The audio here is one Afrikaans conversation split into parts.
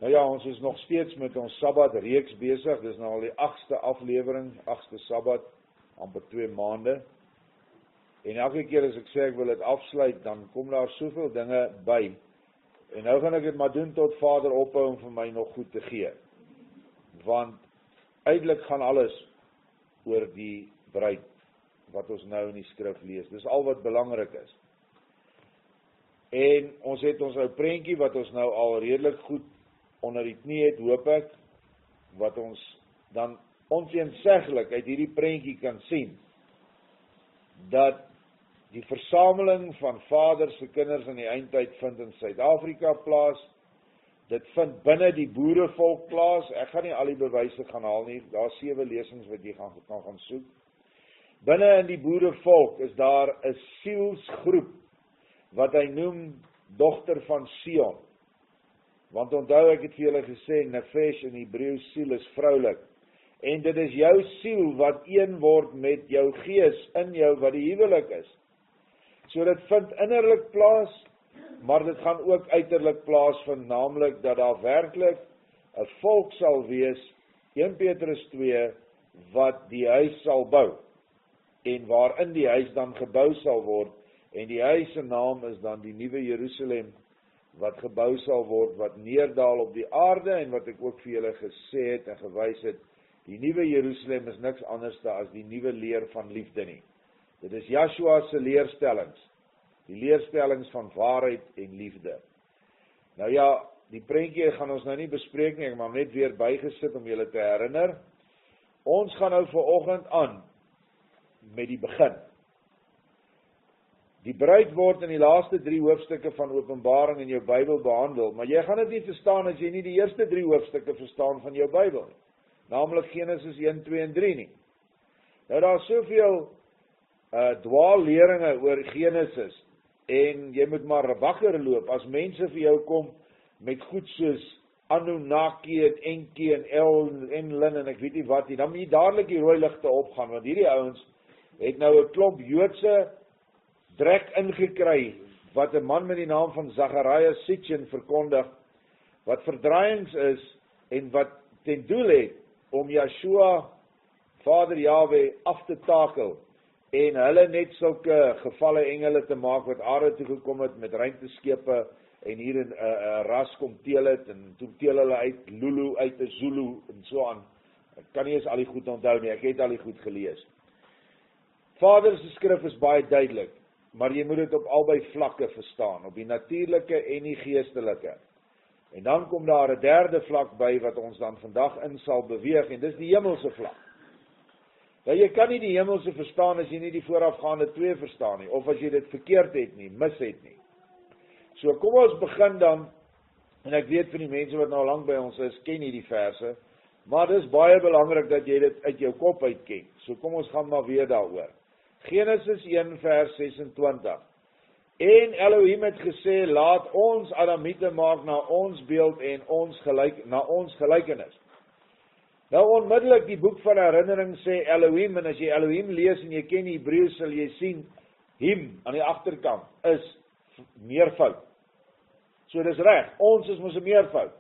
Nou ja, ons is nog steeds met ons Sabbat reeks besig, dis nou al die 8ste aflewering, 8ste Sabbat, amper 2 maande. En elke keer as ek sê ek wil dit afsluit, dan kom daar soveel dinge by. En nou gaan ek dit maar doen tot Vader ophou om vir my nog goed te gee. Want uiteindelik gaan alles oor die bruid, wat ons nou in die skrif lees. Dis al wat belangrik is. En ons het ons ou prentjie, wat ons nou al redelik goed onder die knie het, hoop ek, wat ons dan onteenseglik uit hierdie prentjie kan sien, dat die versameling van Vader se kinders in die eindtyd vind in Suid-Afrika plaas, dit vind binne die boerevolk plaas, ek gaan nie al die bewyse gaan haal nie, daar is 7 lesings wat jy gaan soek. Binne in die boerevolk is daar 'n sielsgroep, wat hy noem dogter van Sion. Want onthou ek het vir julle gesê, nefesh in Hebreëus siel is vroulik. En dit is jou siel wat een word met jou gees in jou wat die huwelik is. So dit vind innerlik plaas, maar dit gaan ook uiterlik plaasvind, naamlik dat daar werklik 'n volk sal wees, 1 Petrus 2, wat die huis sal bou. En waarin die huis dan gebou sal word, en die huis se naam is dan die nuwe Jerusalem, wat gebou sal word, wat neerdal op die aarde, en wat ek ook vir julle gesê het en gewys het, die nuwe Jerusalem is niks anders as die nuwe leer van liefde nie. Dit is Joshua se leerstellings, die leerstellings van waarheid en liefde. Nou ja, die prentjie gaan ons nou nie bespreek nie, ek maar net weer bygesit om julle te herinner. Ons gaan nou vanoggend aan met die begin. Die bruid word in die laaste 3 hoofstukke van Openbaring in jou Bybel behandel, maar jy gaan dit nie verstaan as jy nie die eerste 3 hoofstukke verstaan van jou Bybel nie. Naamlik Genesis 1, 2 en 3 nie. Nou daar is soveel dwaalleringe oor Genesis, en jy moet maar wakker loop, as mense vir jou kom met goed soos Anunnaki en Enki en Enlil en ek weet nie wat nie, dan moet jy dadelik die rooi ligte opgaan, want hierdie ouens het nou 'n klomp Joodse drek ingekry, wat 'n man met die naam van Zachariah Sitchin verkondig, wat verdraaiings is, en wat ten doel het, om Yeshua, Vader Yahweh, af te takel, en hulle net sulke gevalle engele te maak, wat aarde toe gekom het, met ruimteskepe, en hier in 'n ras kom teel het, en toe teel hulle uit Lulu, uit 'n Zulu, en so aan. Ek kan nie eens al die goed onthou nie, ek het al die goed gelees. Vader se skrif is baie duidelik, maar jy moet dit op albei vlakke verstaan, op die natuurlike en die geestelike. En dan kom daar 'n derde vlak by, wat ons dan vandag in sal beweeg, en dis die hemelse vlak. Nou, jy kan nie die hemelse verstaan as jy nie die voorafgaande 2 verstaan nie, of as jy dit verkeerd het nie, mis het nie. So kom ons begin dan, en ek weet van die mense wat nou lank by ons is, ken nie die verse, maar dit is baie belangrik dat jy dit uit jou kop uit ken. So kom ons gaan maar weer daaroor. Genesis 1 vers 26. En Elohim het gesê, laat ons Adamiete maak na ons beeld en na ons gelykenis. Nou onmiddellik die boek van herinnering sê Elohim, en as jy Elohim lees en jy ken Hebreëus, sal jy sien, him aan die agterkant is meervoud. So dis reg, ons is mos 'n meervoud.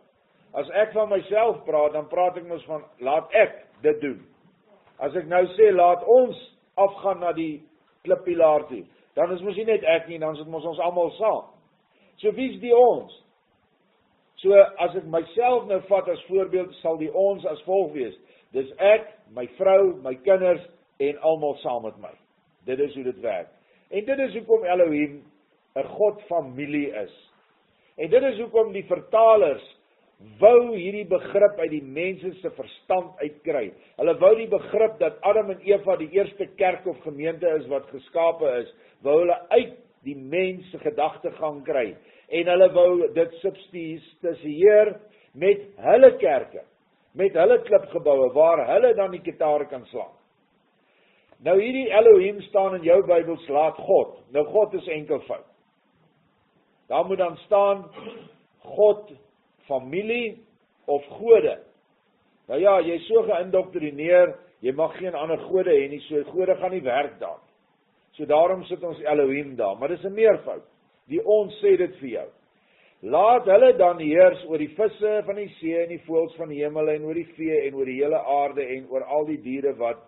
As ek van myself praat, dan praat ek mos van, laat ek dit doen. As ek nou sê, laat ons afgaan na die klippilaar toe, dan is mos nie net ek nie, dan is dit mos ons almal saam. So wie's die ons? So as ek myself nou vat as voorbeeld, sal die ons as volg wees. Dis ek, my vrou, my kinders en almal saam met my. Dit is hoe dit werk. En dit is hoekom Elohim 'n God familie is. En dit is hoekom die vertalers wou hierdie begrip uit die mense se verstand uitkry. Hulle wou die begrip dat Adam en Eva die eerste kerk of gemeente is wat geskape is, wou hulle uit die mens se gedagtegang kry. En hulle wou dit substitueer met hulle kerke, met hulle klipgeboue, waar hulle dan die gitaar kan slaan. Nou hierdie Elohim staan in jou Bybels, laat God. Nou God is enkelvoud. Daar moet dan staan God, familie of gode. Nou ja, jy is so geïndoktrineer, jy mag geen ander gode hê nie, so gode gaan nie werk daar. So daarom sit ons Elohim daar, maar dis 'n meervoud. Die ons sê dit vir jou. laat hulle dan heers oor die visse van die see en die voëls van die hemel en oor die vee en oor die hele aarde en oor al die diere wat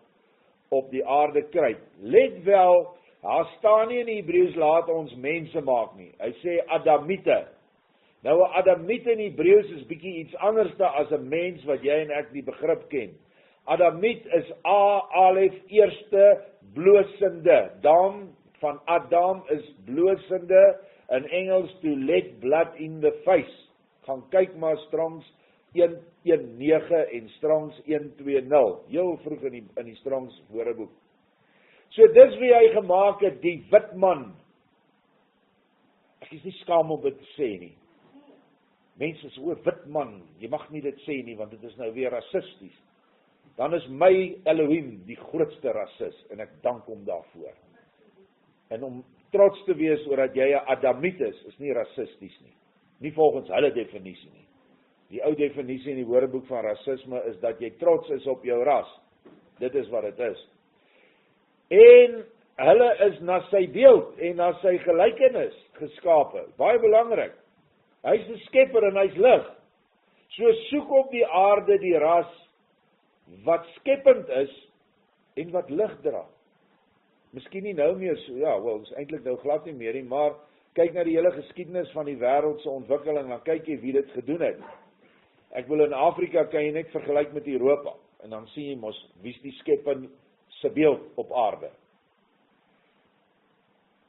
op die aarde kruip. Let wel, daar staan nie in die Hebreëus laat ons mense maak nie. Hy sê Adamiete. Nou 'n Adamiet in Hebreëus is bietjie iets anders as 'n mens wat jy en ek die begrip ken. Adamiet is alef eerste blosende. Dam van Adam is blosende. In Engels to let blood in the face. Gaan kyk maar Strongs 119 en Strongs 120. Heel vroeg in die Strongs Woordeboek. So dis wie hy gemaak het, die wit man. Ek is nie skaam om dit te sê nie. Mense sê, wit man, jy mag nie dit sê nie, want dit is nou weer rassisties. Dan is my Elohim die grootste rassis, en ek dank hom daarvoor. En om trots te wees oor dat jy 'n Adamiet is nie rassisties nie. Nie volgens hulle definisie nie. Die ou definisie in die Woordeboek van rasisme is dat jy trots is op jou ras. Dit is wat dit is. En hulle is na sy beeld en na sy gelykenis geskape. Baie belangrik. Hy is 'n skepper en hy's lig. So soek op die aarde die ras wat skepend is en wat lig dra. Miskien nie nou meer so, is eintlik nou glad nie meer nie, maar kyk na die hele geskiedenis van die wêreld se ontwikkeling, dan kyk jy wie dit gedoen het. Ek wil in Afrika kan jy net vergelyk met Europa, en dan sien jy mos, wie's die skepper se beeld op aarde.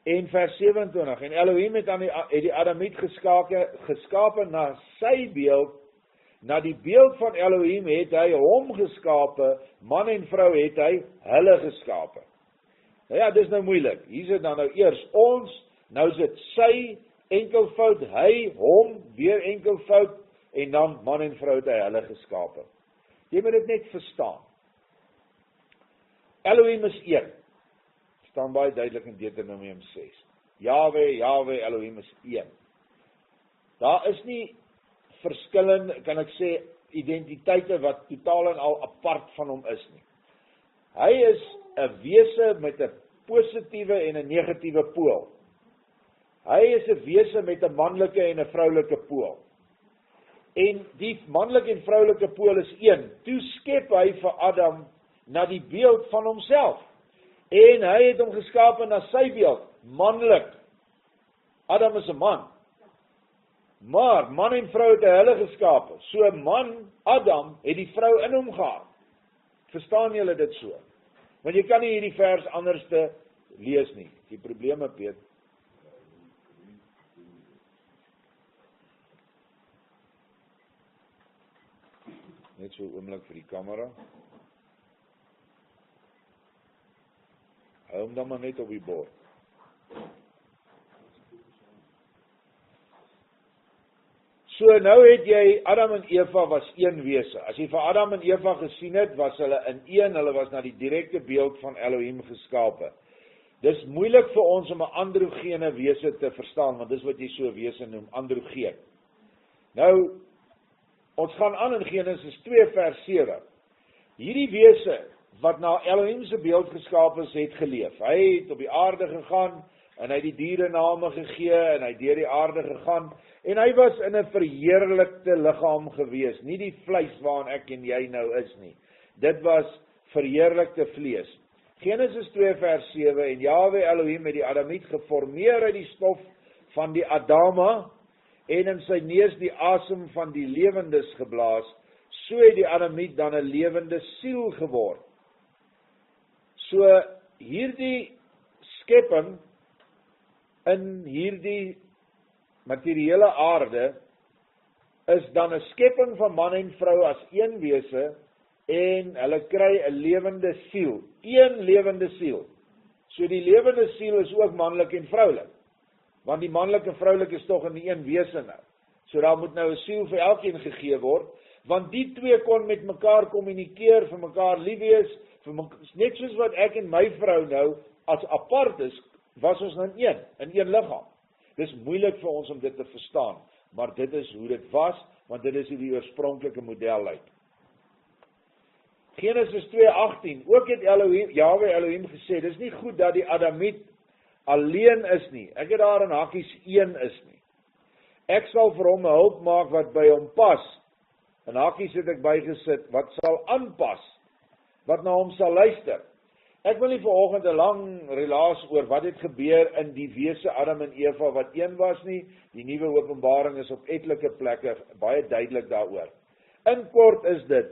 En vers 27, en Elohim het die Adamiet geskape na sy beeld, na die beeld van Elohim het hy hom geskape, man en vrou het hy hulle geskape. Nou ja, dis nou moeilik. Hier sit dan nou eers ons, nou sit sy enkelvoud, hy, hom, weer enkelvoud, en dan man en vrou het hy hulle geskape. Jy moet dit net verstaan. Elohim is een. Staan baie duidelik in Deuteronomium 6. Jahwe, Elohim is een. Daar is nie verskillende, kan ek sê, identiteite wat totaal en al apart van hom is nie. Hy is 'n wese met 'n positiewe en 'n negatiewe pool. Hy is 'n wese met 'n manlike en 'n vroulike pool. En die manlike en vroulike pool is een. Toe skep hy vir Adam na die beeld van homself. En hy het hom geskape na sy beeld, manlik. Adam is 'n man. Maar man en vrou het hy hulle geskape. So man, Adam, het die vrou in hom gehad. Verstaan julle dit so? Want jy kan nie hierdie vers anders te lees nie. Die probleme, Piet. Net so oomblik vir die kamera. Hou hom dan maar net op die bord. So nou het jy, Adam en Eva was een wese. As jy vir Adam en Eva gesien het, was hulle in een, hulle was na die direkte beeld van Elohim geskape. Dis moeilik vir ons om 'n androgene wese te verstaan, want dis wat jy so 'n wese noem, androgeen. Nou, ons gaan aan in Genesis 2 vers 7. Hierdie wese wat na Elohim se beeld geskape is, het geleef. Hy het op die aarde gegaan, en hy het die diere name gegee, en hy het deur die aarde gegaan, en hy was in 'n verheerlikte liggaam gewees, nie die vleis waarin ek en jy nou is nie. Dit was verheerlikte vlees. Genesis 2 vers 7, en Jahwe Elohim het die Adamiet geformeer uit die stof van die Adama, en in sy neus die asem van die lewendes geblaas, so het die Adamiet dan 'n lewende siel geword. So hierdie skepping in hierdie materiële aarde is dan 'n skepping van man en vrou as een wese, en hulle kry 'n lewende siel, een lewende siel. So die lewende siel is ook manlik en vroulik, want die manlik en vroulik is tog in die een wese nou. So daar moet nou 'n siel vir elkeen gegee word, want die twee kon met mekaar kommunikeer, vir mekaar lief wees, net soos wat ek en my vrou nou as apart is, was ons nou in een liggaam. Dis moeilik vir ons om dit te verstaan, maar dit is hoe dit was, want dit is hoe die oorspronklike model lyk. Genesis 2:18, ook het Jahwe Elohim gesê, dis nie goed dat die Adamiet alleen is nie. Ek het daar in hakkies een is nie. Ek sal vir hom 'n hulp maak wat by hom pas. In hakies het ek bygesit, wat sal aanpas, wat na hom sal luister. Ek wil nie vanoggend 'n lang relaas oor wat het gebeur in die wese Adam en Eva wat een was nie. Die nuwe Openbaring is op etlike plekke baie duidelik daaroor. In kort is dit,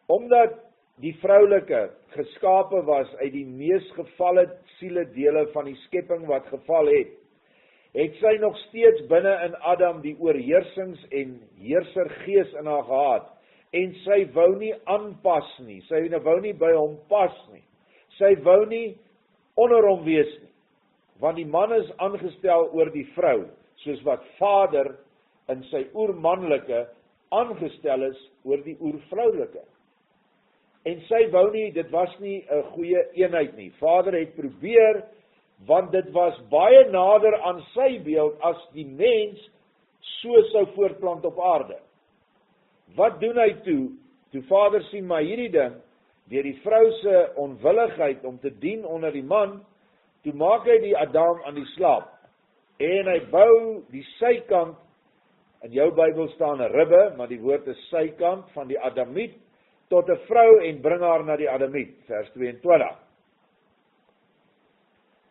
omdat die vroulike geskape was uit die mees gevalle sieledele van die skepping wat geval het sy nog steeds binne in Adam die oorheersings en heersergees in haar gehad, en sy wou nie aanpas nie, sy wou nie by hom pas nie, sy wou nie onder hom wees nie, want die man is aangestel oor die vrou, soos wat Vader in sy oermanlike aangestel is oor die oervroulike. En sy wou nie, dit was nie 'n goeie eenheid nie. Vader het probeer, want dit was baie nader aan sy beeld as die mens so sou voortplant op aarde. Wat doen hy toe Vader sien maar hierdie ding, deur die vrou se onwilligheid om te dien onder die man, toe maak hy die Adam aan die slaap, en hy bou die sykant, in jou Bybel staan 'n ribbe, maar die woord is sykant, van die Adamiet, tot 'n vrou en bring haar na die Adamiet, vers 22.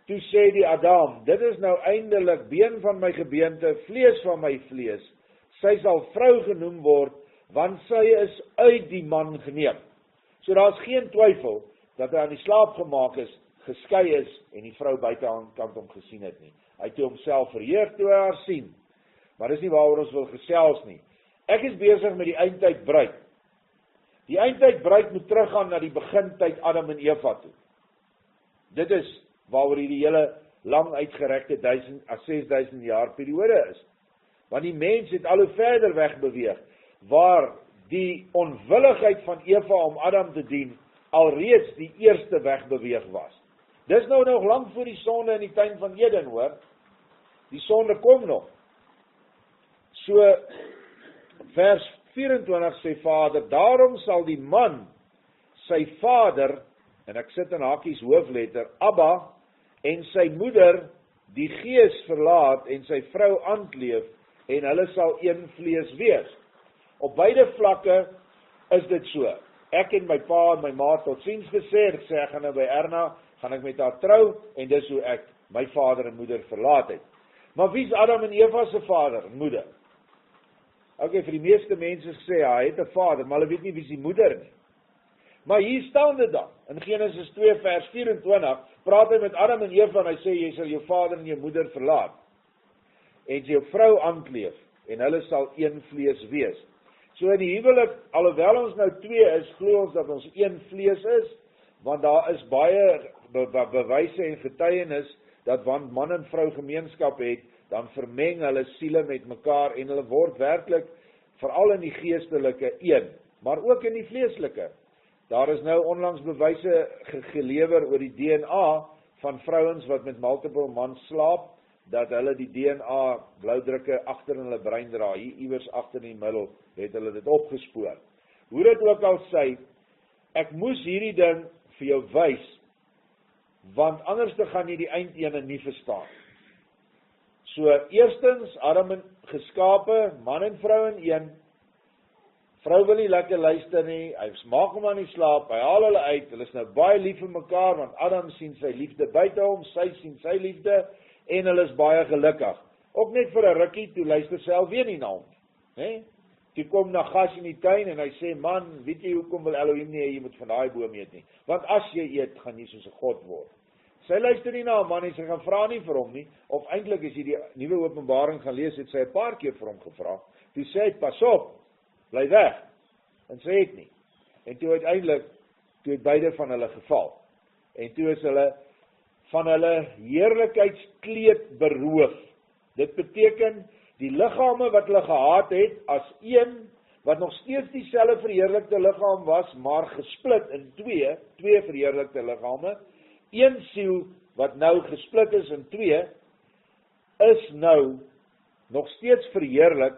Toe sê die Adam, dit is nou eindelik been van my gebeente, vlees van my vlees, sy sal vrou genoem word, want sy is uit die man geneem. So daar is geen twyfel, dat hy aan die slaap gemaak is, geskei is, en die vrou buite aan kant hom gesien het nie. Hy het homself verheug toe hy haar sien, maar dis nie waaroor ons wil gesels nie. Ek is besig met die eindtyd bruid. Die eindtyd bruid moet teruggaan na die begintyd Adam en Eva toe. Dit is waaroor hierdie hele lang uitgerekte 6000 jaar periode is. Want die mens het al hoe verder wegbeweeg, waar die onwilligheid van Eva om Adam te dien, alreeds die eerste wegbeweeg was. Dis nou nog lang voor die sonde in die tuin van Eden, hoor. Die sonde kom nog. So, vers 24 sê Vader, daarom sal die man sy vader, en ek sit in hakies hoofletter, Abba, en sy moeder die gees verlaat en sy vrou aankleef, en hulle sal een vlees wees. Op beide vlakke is dit so. Ek en my pa en my ma totsiens gesê, ek sê ek gaan nou by Erna, gaan ek met haar trou, en dis hoe ek my vader en moeder verlaat het. Maar wie is Adam en Eva se vader en moeder? Okay, vir die meeste mense sê, hy het 'n vader, maar hulle weet nie wie die moeder nie. Maar hier staan dit dan, in Genesis 2 vers 24, praat hy met Adam en Eva, en hy sê, jy sal jou vader en jou moeder verlaat, en jou vrou aankleef, en hulle sal een vlees wees. So in die huwelik, alhoewel ons nou 2 is, glo ons dat ons een vlees is, want daar is baie bewyse en getuienis, dat want man en vrou gemeenskap het, dan vermeng hulle siele met mekaar, en hulle word werklik, veral in die geestelike, een, maar ook in die vleeslike. Daar is nou onlangs bewyse gelewer oor die DNA van vrouens wat met multiple mans slaap, dat hulle die DNA bloudrukke agter in hulle brein dra, hier iewers agter in die middel, het hulle dit opgespoor. Hoe dit ook al sê, ek moes hierdie ding vir jou wys, want anders te gaan jy die eindene nie verstaan. So, eerstens, Adam en geskape, man en vrou in een, vrou wil nie lekker luister nie, hy maak hom aan die slaap, hy haal hulle uit, hulle is nou baie lief vir mekaar, want Adam sien sy liefde buite hom, sy sien sy liefde, en hulle is baie gelukkig. Ook net vir 'n rukkie, toe luister sy alweer nie na hom, né? Toe kom na gas in die tuin, en hy sê, man, weet jy hoekom wil Elohim nie, jy moet van daai boom eet nie, want as jy eet, gaan jy soos 'n God word. Sy luister nie na hom, man, en sy gaan vra nie vir hom nie, of eintlik as jy die nuwe Openbaring gaan lees, het sy 'n paar keer vir hom gevra, toe sê hy, pas op, bly weg, en sy het nie, en toe uiteindelik, toe het beide van hulle geval, en toe is hulle van hulle heerlikheidskleed beroof. Dit beteken, die liggame wat hulle gehad het, as een, wat nog steeds dieselfde verheerlikte liggaam was, maar gesplit in twee verheerlikte liggame, een siel, wat nou gesplit is in 2, is nou nog steeds verheerlik,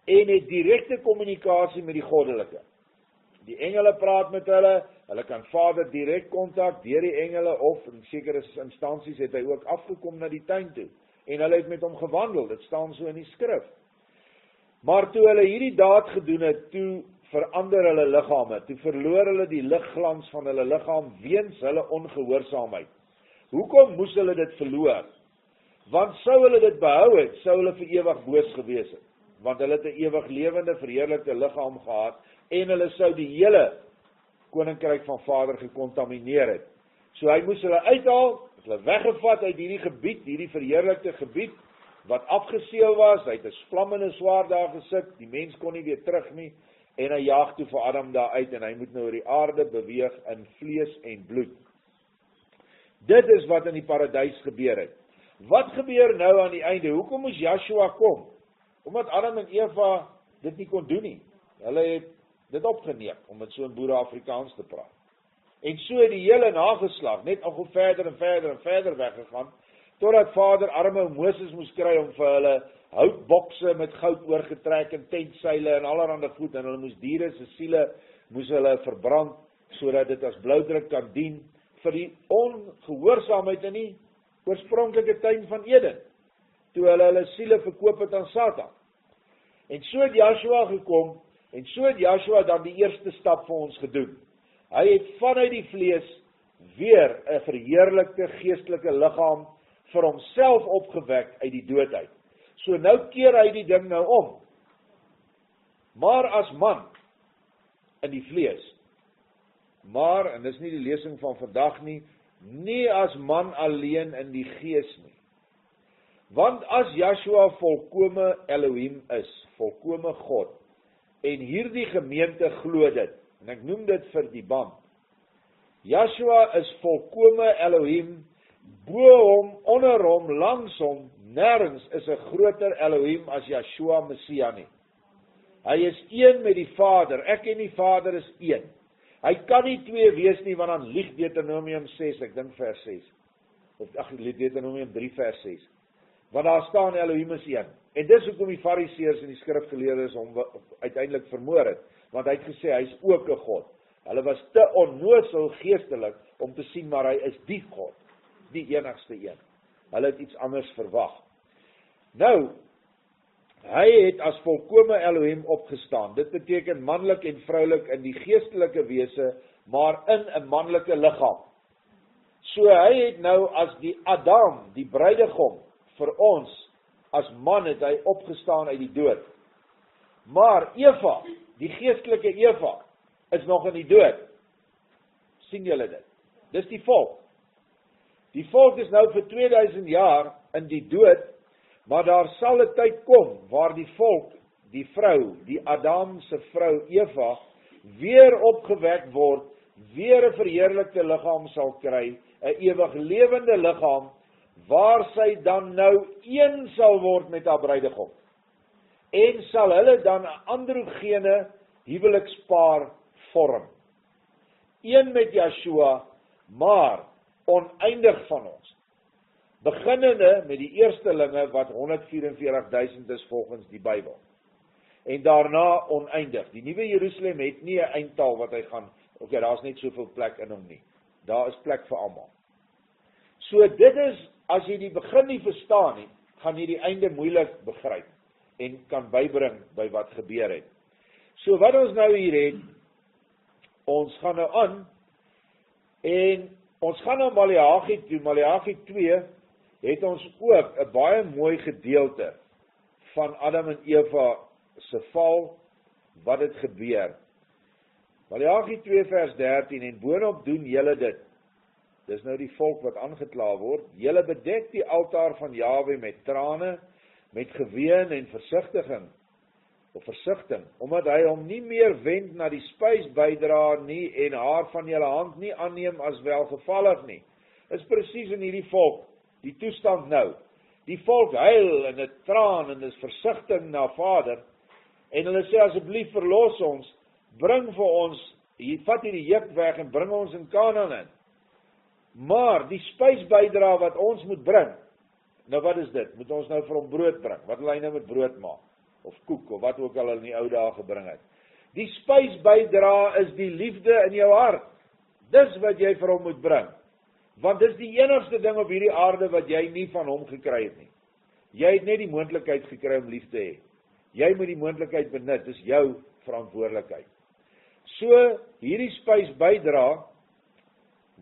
en het direkte kommunikasie met die goddelike. Die engele praat met hulle, hulle kan Vader direk kontak, deur die engele, of in sekere instansies het hy ook afgekom na die tuin toe, en hulle het met hom gewandel, dit staan so in die skrif. Maar toe hulle hierdie daad gedoen het, toe verander hulle liggame, toe verloor hulle die ligglans van hulle liggaam weens hulle ongehoorsaamheid. Hoekom moes hulle dit verloor? Want sou hulle dit behou het, sou hulle vir ewig boos gewees het. Want hulle het 'n ewig lewende, verheerlikte liggaam gehad, en hulle sou die hele koninkryk van Vader gekontamineer het. So hy moes hulle uithaal, hulle weggevat uit hierdie gebied, hierdie verheerlikte gebied, wat afgeseël was, hy het 'n vlammende swaard daar gesit, die mens kon nie weer terug nie, en hy jaag toe vir Adam daar uit, en hy moet nou oor die aarde beweeg in vlees en bloed. Dit is wat in die paradys gebeur het. Wat gebeur nou aan die einde? Hoekom moes Joshua kom? Omdat Adam en Eva dit nie kon doen nie. Hulle het dit opgeneem, om het so in Boere-Afrikaans te praat. En so het die hele nageslag net al goed verder en verder en verder weggegaan, totdat Vader arme Moses moes kry om vir hulle houtbokse met goud oorgetrek en tentseile en allerhande goed, en hulle moes diere se siele moes hulle verbrand, sodat dit as bloudruk kan dien vir die ongehoorsaamheid in die oorspronklike tuin van Eden, toe hulle siele verkoop het aan Satan. En so het Joshua gekom, en so het Joshua dan die eerste stap vir ons gedoen. Hy het vanuit die vlees weer 'n verheerlikte geestelike liggaam vir homself opgewek uit die dood uit. So nou keer hy die ding nou om. Maar as man in die vlees. Maar, en dis nie die lesing van vandag nie as man alleen in die gees nie. Want as Joshua volkome Elohim is, volkome God, en hierdie gemeente glo dit, en ek noem dit vir die band. Joshua is volkome Elohim, bo hom, onder hom, langs hom, nêrens is 'n groter Elohim as Joshua Messia nie. Hy is een met die Vader, ek en die Vader is een. Hy kan nie twee wees nie, want dan lieg Deuteronomium 6, ek dink vers 6. Deuteronomium 3 vers 6. Want daar staan Elohim is een. En dis hoekom die Fariseërs en die skrifgeleerdes hom uiteindelik vermoor het, want hy het gesê hy is ook 'n God. Hulle was te onnoosel geestelik om te sien maar hy is die God, die enigste een. Hulle het iets anders verwag. Nou, hy het as volkome Elohim opgestaan. Dit beteken manlik en vroulik in die geestelike wese, maar in 'n manlike liggaam. So hy het nou as die Adam, die bruidegom, vir ons, as man het hy opgestaan uit die dood. Maar Eva, die geestelike Eva, is nog in die dood. Sien julle dit? Dis die volk. Die volk is nou vir 2000 jaar in die dood, maar daar sal 'n tyd kom, waar die volk, die vrou, die Adamse vrou Eva, weer opgewek word, weer 'n verheerlikte liggaam sal kry, 'n ewig lewende liggaam, waar sy dan nou een sal word met haar bruidegom. En sal hulle dan 'n androgene huwelikspaar vorm. Een met Joshua, maar oneindig van ons. Beginnende met die eerstelinge wat 144.000 is volgens die Bybel. En daarna oneindig. Die nuwe Jerusalem het nie 'n eindtal wat hy gaan, daar's net soveel plek in hom nie. Daar is plek vir almal. So dit is, as jy die begin nie verstaan nie, gaan jy die einde moeilik begryp en kan bybring by wat gebeur het. So wat ons nou hier het, ons gaan nou aan, en ons gaan na Maleagi toe. Maleagi 2 het ons ook 'n baie mooi gedeelte van Adam en Eva se val, wat het gebeur. Maleagi 2 vers 13, en boonop doen julle dit. Dis nou die volk wat aangekla word. Julle bedek die altaar van Jahwe met trane, met geween en versigtiging, omdat hy hom nie meer wend na die spysbydra nie, en haar van julle hand nie aanneem as welgevallig nie. Is presies in hierdie volk, die toestand nou. Die volk huil en het traan en is versigtig na Vader, en hulle sê asseblief verlos ons, bring vir ons, vat hierdie juk weg en bring ons in Kanaan in. Maar die spysbydra wat ons moet bring, nou wat is dit? Moet ons nou vir hom brood bring? Wat wil hy nou met brood maak? Of koek, of wat ook al in die ou dae gebring het. Die spysbydra is die liefde in jou hart. Dis wat jy vir hom moet bring. Want dis die enigste ding op hierdie aarde wat jy nie van hom gekry het nie. Jy het net die moontlikheid gekry om lief te hê. Jy moet die moontlikheid benut, dis jou verantwoordelikheid. So, hierdie spys bydra,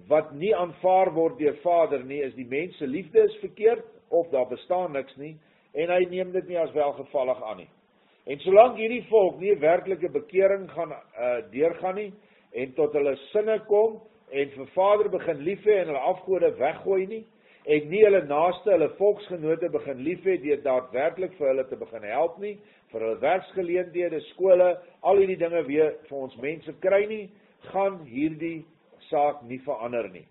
wat nie aanvaar word deur Vader nie, is die mens se liefde is verkeerd, of daar bestaan niks nie, en hy neem dit nie as welgevallig aan nie. En solank hierdie volk nie werklike bekering gaan deurgaan nie, en tot hulle sinne kom, en vir Vader begin lief hê en hulle afgode weggooi nie, en nie hulle naaste, hulle volksgenote begin lief hê, deur daadwerklik vir hulle te begin help nie, vir hulle werksgeleenthede, skole, al hierdie dinge weer vir ons mense kry nie, gaan hierdie saak nie verander nie.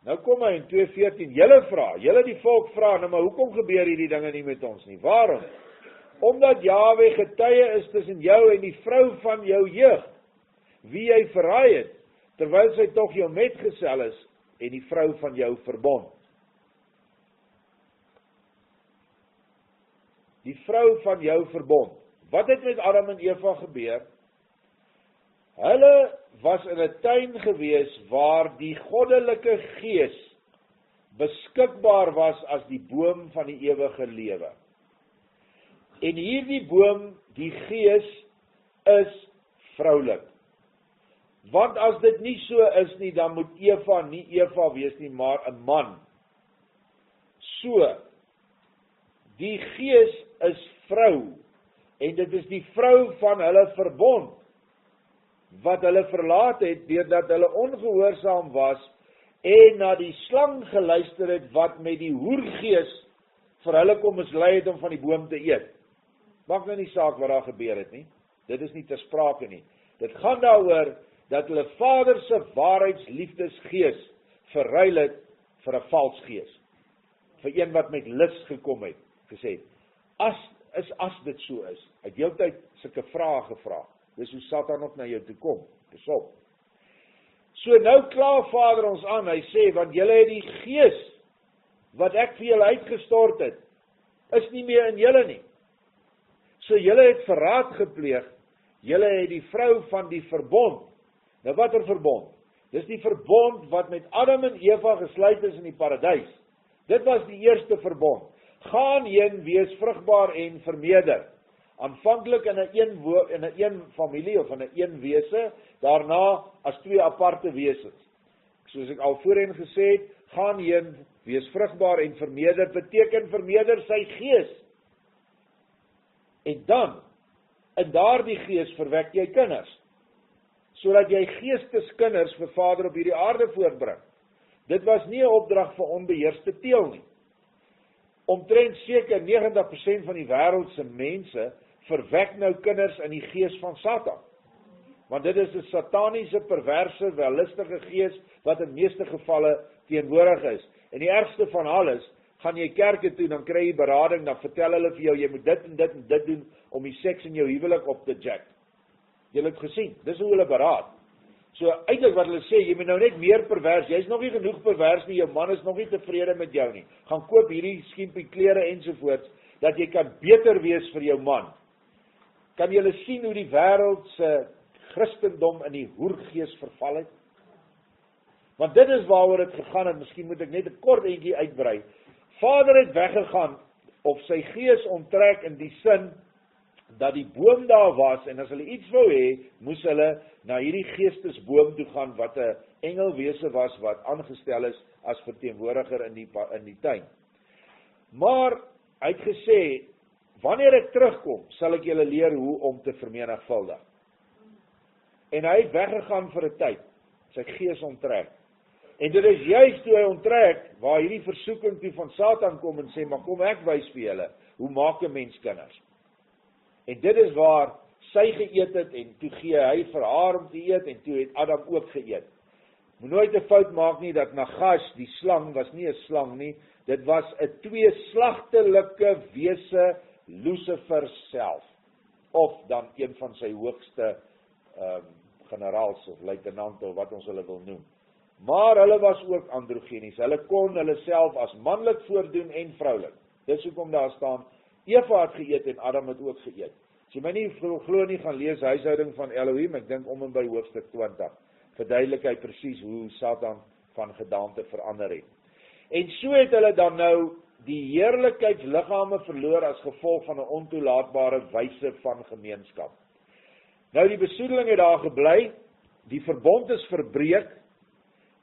Nou kom hy in 2:14, julle die volk vra, nou maar hoekom gebeur hierdie dinge nie met ons nie? Waarom? Omdat Jahwe getuie is tussen jou en die vrou van jou jeug, wie jy verraai het, terwyl sy tog jou metgesel is, en die vrou van jou verbond. Die vrou van jou verbond. Wat het met Adam en Eva gebeur? Hulle was in 'n tuin gewees waar die goddelike gees beskikbaar was as die boom van die ewige lewe. En hierdie boom, die gees, is vroulik. Want as dit nie so is nie, dan moet Eva nie Eva wees nie, maar 'n man. So, die gees is vrou, en dit is die vrou van hulle verbond, wat hulle verlaat het, deurdat hulle ongehoorsaam was, en na die slang geluister het, wat met die hoergees vir hulle kom mislei het om van die boom te eet. Maak nou nie saak wat daar gebeur het nie, dit is nie ter sprake nie. Dit gaan daaroor, dat hulle Vader se waarheidsliefdesgees verruil het vir 'n vals gees, vir een wat met lus gekom het, gesê, as dit so is, het heeltyd sulke vrae gevra, dis hoe Satan ook na jou toe kom, besop. So nou kla Vader ons aan, hy sê, want julle het die gees, wat ek vir julle uitgestort het, is nie meer in julle nie. So julle het verraad gepleeg, julle het die vrou van die verbond. Nou watter verbond? Dis die verbond wat met Adam en Eva gesluit is in die paradys. Dit was die eerste verbond. Gaan heen, wees vrugbaar en vermeerder. Aanvanklik in 'n een familie of in 'n een wese, daarna as twee aparte wesens. Soos ek al voorheen gesê het, gaan heen, wees vrugbaar en vermeerder, beteken vermeerder sy gees. En dan, in daardie gees verwek jy kinders, sodat jy geesteskinders vir Vader op hierdie aarde voortbring. Dit was nie 'n opdrag vir onbeheerste teel nie. Omtrent seker 90% van die wêreld se mense verwek nou kinders in die gees van Satan. Want dit is 'n sataniese, perverse, wellustige gees wat in meeste gevalle teenwoordig is. En die ergste van alles, gaan jy kerke toe, dan kry jy berading, dan vertel hulle vir jou, jy moet dit en dit en dit doen om die seks in jou huwelik op te jack. Jy het gesien, dis hoe hulle beraad. So eintlik wat hulle sê, jy moet nou net meer pervers, jy's nog nie genoeg pervers nie, jou man is nog nie tevrede met jou nie. Gaan koop hierdie skimpie klere ensovoorts, dat jy kan beter wees vir jou man. Kan julle sien hoe die wêreld se Christendom in die hoergees verval het? Want dit is waaroor dit gegaan het, miskien moet ek net 'n kort entjie uitbrei. Vader het weggegaan, of sy gees onttrek in die sin, dat die boom daar was, en as hulle iets wou hê, moes hulle na hierdie geestesboom toe gaan, wat 'n engelwese was, wat aangestel is as verteenwoordiger in die tuin. Maar, hy het gesê, wanneer ek terugkom, sal ek julle leer hoe om te vermenigvuldig. En hy het weggegaan vir 'n tyd, sy gees onttrek. En dit is juist toe hy onttrek, waar hierdie versoeking toe van Satan kom en sê, maar kom ek wys vir julle, hoe maak 'n mens kinders? En dit is waar sy geëet het, en toe gee hy vir haar om te eet, en toe het Adam ook geëet. Moet nooit 'n fout maak nie, dat Nagash, die slang, was nie 'n slang nie, dit was 'n tweeslagtelike wese, Lucifer self, of dan een van sy hoogste generaals, of luitenant, of wat ons hulle wil noem. Maar hulle was ook androgenies, hulle kon hulle self as manlik voordoen en vroulik. Dis hoekom daar staan, Eva het geëet en Adam het ook geëet. As jy my nie glo nie, gaan lees huishouding van Elohim, ek dink om en by hoofstuk 20, verduidelik hy presies hoe Satan van gedaante verander het. En so het hulle dan nou die heerlikheidsliggame verloor as gevolg van 'n ontoelaatbare wyse van gemeenskap. Nou die besoedeling het daar gebly, die verbond is verbreek,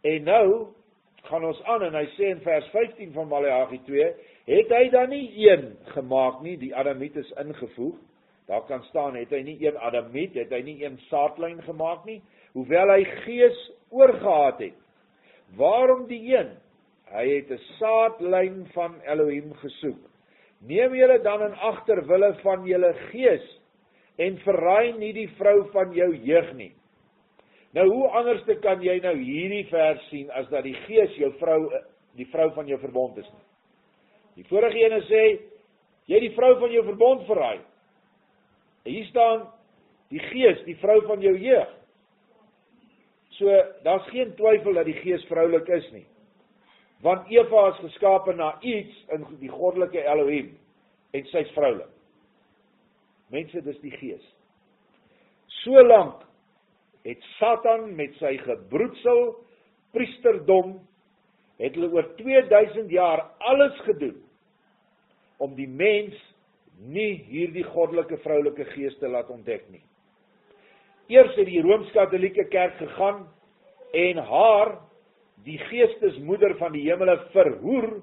en nou gaan ons aan, en hy sê in vers 15 van Maleagi 2, het hy dan nie een gemaak nie, die Adamiet is ingevoeg, daar kan staan, het hy nie een Adamiet, het hy nie een saadlyn gemaak nie, hoewel hy gees oorgehad het. Waarom die een? Hy het 'n saadlyn van Elohim gesoek. Neem julle dan in ag ter wille van julle gees, en verraai nie die vrou van jou jeug nie. Nou, hoe anderste kan jy nou hierdie vers sien, as dat die gees die vrou van jou verbond is nie? Die vorige ene sê, jy die vrou van jou verbond verraai. Hier staan, die gees, die vrou van jou jeug. So, daar's geen twyfel dat die gees vroulik is nie. Want Eva is geskape na iets in die goddelike Elohim, en sy's vroulik. Mense, dis die gees. So lank het Satan met sy gebroedsel, priesterdom, het hulle oor 2000 jaar alles gedoen, om die mens nie hierdie goddelike vroulike gees te laat ontdek nie. Eers het die Rooms-Katolieke Kerk gegaan, en haar, die geestesmoeder van die hemele, verhoer,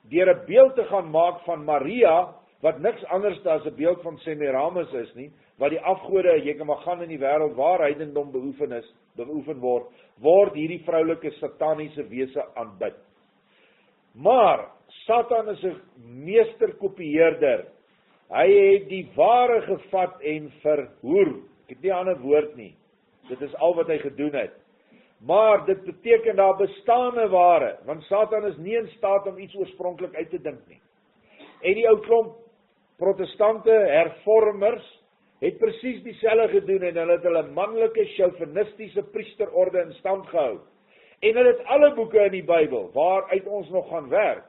deur 'n beeld te gaan maak van Maria, wat niks anders as 'n beeld van Semiramis is nie, wat die afgode, jy kan maar gaan in die wêreld waar heidendom beoefen word hierdie vroulike sataniese wese aanbid. Maar Satan is 'n meesterkopieerder. Hy het die ware gevat en verhoer. Ek het nie 'n ander woord nie. Dit is al wat hy gedoen het. Maar dit beteken daar bestaan 'n ware, want Satan is nie in staat om iets oorspronklik uit te dink nie. En die ou klomp protestante hervormers het presies dieselfde gedoen, en hulle het hulle manlike chauvinistiese priesterorde in stand gehou. En hulle het alle boeke in die Bybel, waaruit ons nog gaan werk,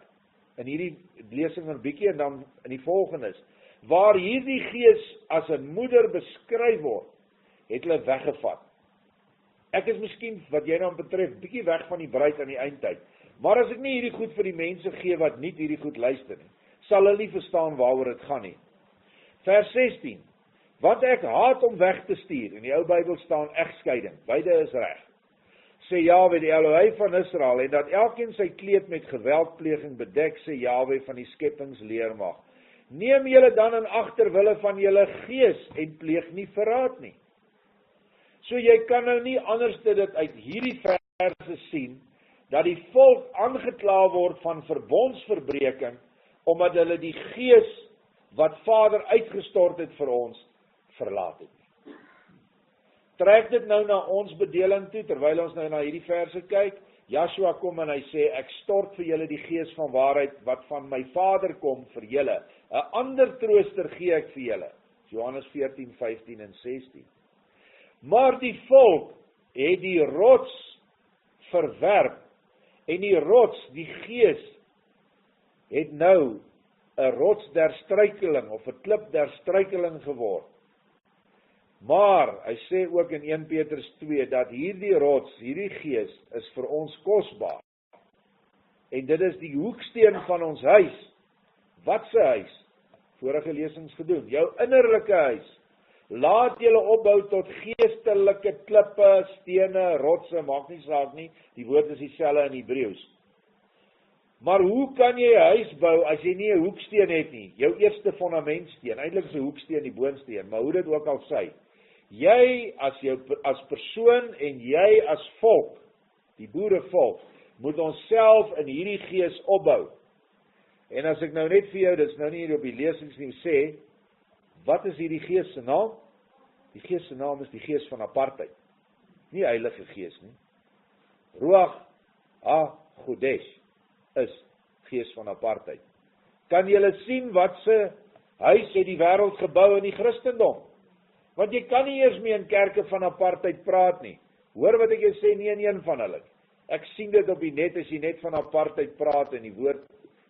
in hierdie lesing 'n bietjie en dan in die volgendes, waar hierdie gees as 'n moeder beskryf word, het hulle weggevat. Ek is miskien, wat jy nou betref, bietjie weg van die bruid aan die eindtyd. Maar as ek nie hierdie goed vir die mense gee wat nie hierdie goed luister nie, sal hulle nie verstaan waaroor dit gaan nie. Vers 16. Want ek haat om weg te stuur. In die ou Bybel staan egskeiding. Beide is reg. Sê Jahwe, die Elohim van Israel, en dat elkeen sy kleed met geweldpleging bedek, sê Jahwe van die skepingsleermag. Neem julle dan in ag ter wille van julle gees en pleeg nie verraad nie. So jy kan nou nie anders dit uit hierdie verse sien, dat die volk aangekla word van verbondsverbreking, omdat hulle die gees wat Vader uitgestort het vir ons, verlaat het. Trek dit nou na ons bedeling toe, terwyl ons nou na hierdie verse kyk. Joshua kom en hy sê, ek stort vir julle die gees van waarheid, wat van my Vader kom vir julle. 'n ander trooster gee ek vir julle. Johannes 14, 15 en 16. Maar die volk het die rots verwerp, en die rots, die gees, het nou 'n rots der struikeling, of 'n klip der struikeling geword. Maar, hy sê ook in 1 Petrus 2, dat hierdie rots, hierdie gees, is vir ons kosbaar. En dit is die hoeksteen van ons huis. Wat se huis? Vorige lesings gedoen. Jou innerlike huis. Laat julle opbou tot geestelike klippe, stene, rotse, maak nie saak nie, die woord is dieselfde in Hebreëus. Maar hoe kan jy 'n huis bou as jy nie 'n hoeksteen het nie? Jou eerste fondamentsteen, eintlik is 'n hoeksteen die boonsteen, maar hoe dit ook al sê. Jy as persoon en jy as volk, die boerevolk, moet onsself in hierdie gees opbou. En as ek nou net vir jou, dit is nou nie hier op die lesings nie, sê, wat is hierdie gees se naam? Die gees se naam is die gees van apartheid. Nie heilige gees nie. Ruach HaKodesh is gees van apartheid. Kan julle sien wat se huis het die wêreld gebou in die Christendom? Want jy kan nie eers meer in kerke van apartheid praat nie. Hoor wat ek jou sê, nie in een van hulle. Ek sien dit op die net, as jy net van apartheid praat en die woord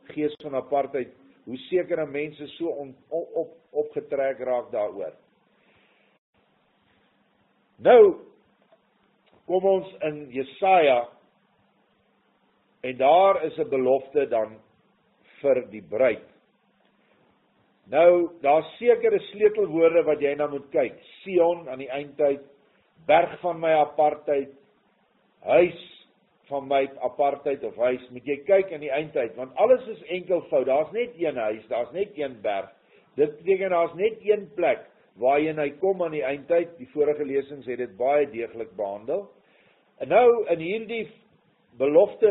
gees van apartheid, hoe sekere mense so opgetrek raak daaroor. Nou, kom ons in Jesaja, en daar is 'n belofte dan vir die bruid. Nou, daar sekere sleutelwoorde wat jy na moet kyk. Sion aan die eindtyd, berg van my apartheid, huis van my apartheid of huis, moet jy kyk aan die eindtyd, want alles is enkelvoud, daar's net een huis, daar's net een berg. Dit beteken daar's net een plek waarheen hy kom aan die eindtyd. Die vorige lesings het dit baie deeglik behandel. En nou in hierdie belofte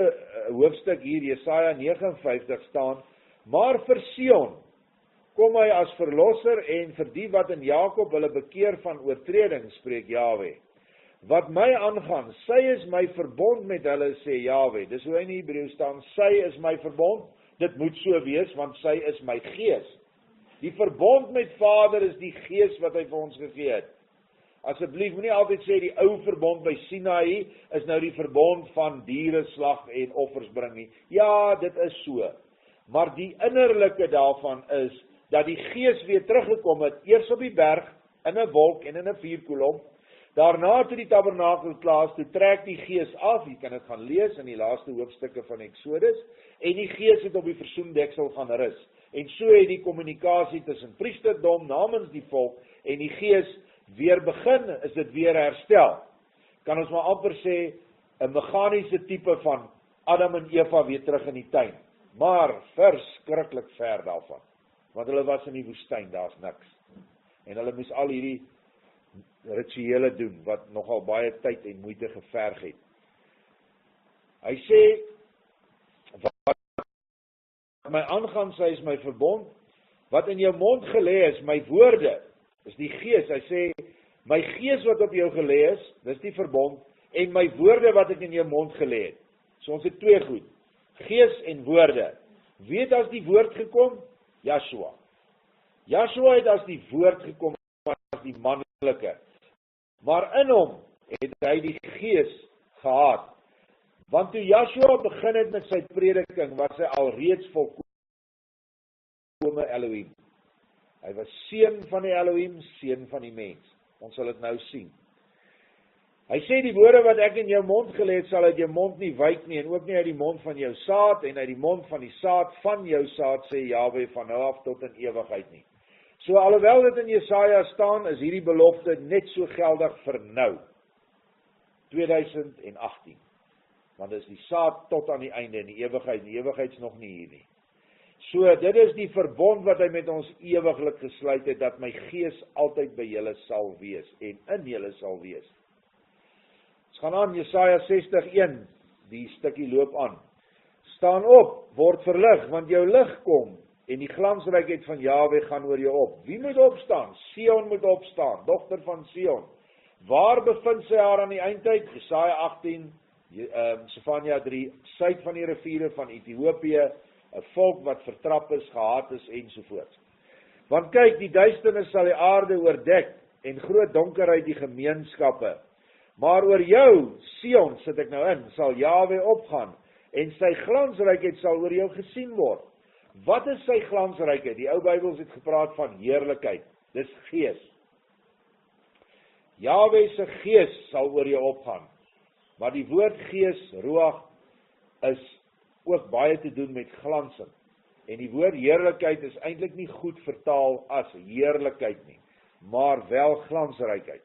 hoofstuk hier, Jesaja 59 staan, maar vir Sion kom hy as verlosser en vir die wat in Jakob hulle bekeer van oortreding, spreek Jahwe. Wat my aangaan, sy is my verbond met hulle, sê Jahwe. Dis hoe in die Hebreëus staan, sy is my verbond. Dit moet so wees, want sy is my gees. Die verbond met Vader is die gees wat hy vir ons gegee het. Asseblief, moenie altyd sê die ou verbond by Sinaï is nou die verbond van diere slag en offers bring nie. Ja, dit is so. Maar die innerlike daarvan is dat die gees weer teruggekom het, eers op die berg, in 'n wolk en in 'n vuurkolom. Daarna toe die tabernakel klaar is, toe trek die gees af, jy kan dit gaan lees in die laaste hoofstukke van Exodus, en die gees het op die versoendeksel gaan rus. En so het die kommunikasie tussen priesterdom namens die volk en die gees weer begin, is dit weer herstel. Kan ons maar amper sê, 'n meganiese tipe van Adam en Eva weer terug in die tuin. Maar verskriklik ver daarvan. Want hulle was in die woestyn, daar's niks. En hulle moes al hierdie rituele doen, wat nogal baie tyd en moeite geverg het. Hy sê, wat my aangaan, sy is my verbond, wat in jou mond gelê is, my woorde, is die gees. Hy sê, my gees wat op jou gelê is, dis die verbond, en my woorde wat ek in jou mond gelê het. So ons het twee goed, gees en woorde. Wie het as die woord gekom? Joshua. Joshua het as die woord gekom, as die mannelike. Maar in hom het hy die gees gehad. Want toe Joshua begin het met sy prediking, was hy alreeds volkome Elohim. Hy was seun van die Elohim, seun van die mens. Ons sal dit nou sien. Hy sê, die woorde wat ek in jou mond gelê het, sal uit jou mond nie wyk nie, en ook nie uit die mond van jou saad, en uit die mond van die saad van jou saad, sê Jahwe, van nou af tot in ewigheid nie. So alhoewel dit in Jesaja staan, is hierdie belofte net so geldig vir nou, 2018. Want dit is die saad tot aan die einde, en die ewigheid is nog nie hier nie. So, dit is die verbond wat hy met ons ewiglik gesluit het, dat my gees altyd by julle sal wees, en in julle sal wees. Ons gaan aan Jesaja 60:1, die stukkie loop aan. Staan op, word verlig, want jou lig kom, en die glansrykheid van Jahwe gaan oor jou op. Wie moet opstaan? Sion moet opstaan, dogter van Sion. Waar bevind sy haar aan die eindtyd? Jesaja 18, Sefanja 3, suid van die riviere van Ethiopië, 'n volk wat vertrap is, gehaat is, ensovoorts. Want kyk, die duisternis sal die aarde oordek, en groot donkerheid die gemeenskappe. Maar oor jou, Sion, sit ek nou in, sal Jahwe opgaan, en sy glansrykheid sal oor jou gesien word. Wat is sy glansrykheid? Die ou Bybels het gepraat van heerlikheid. Dis gees. Jahwe se gees sal oor jou opgaan. Maar die woord gees, ruach, is ook baie te doen met glansing. En die woord heerlikheid is eintlik nie goed vertaal as heerlikheid nie, maar wel glansrykheid.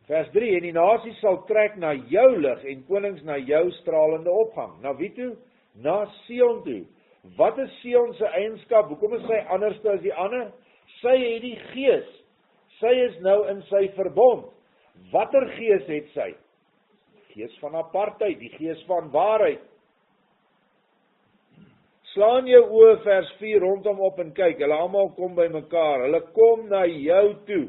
Vers 3, en die nasies sal trek na jou lig, en konings na jou stralende opgang. Na wie toe? Na Sion toe. Wat is Sion se eienskap? Hoekom is sy anderste as die ander? Sy het die gees. Sy is nou in sy verbond. Watter gees het sy? Gees van apartheid, die gees van waarheid. Slaan jou oë vers 4 rondom op en kyk, hulle almal kom by mekaar, hulle kom na jou toe.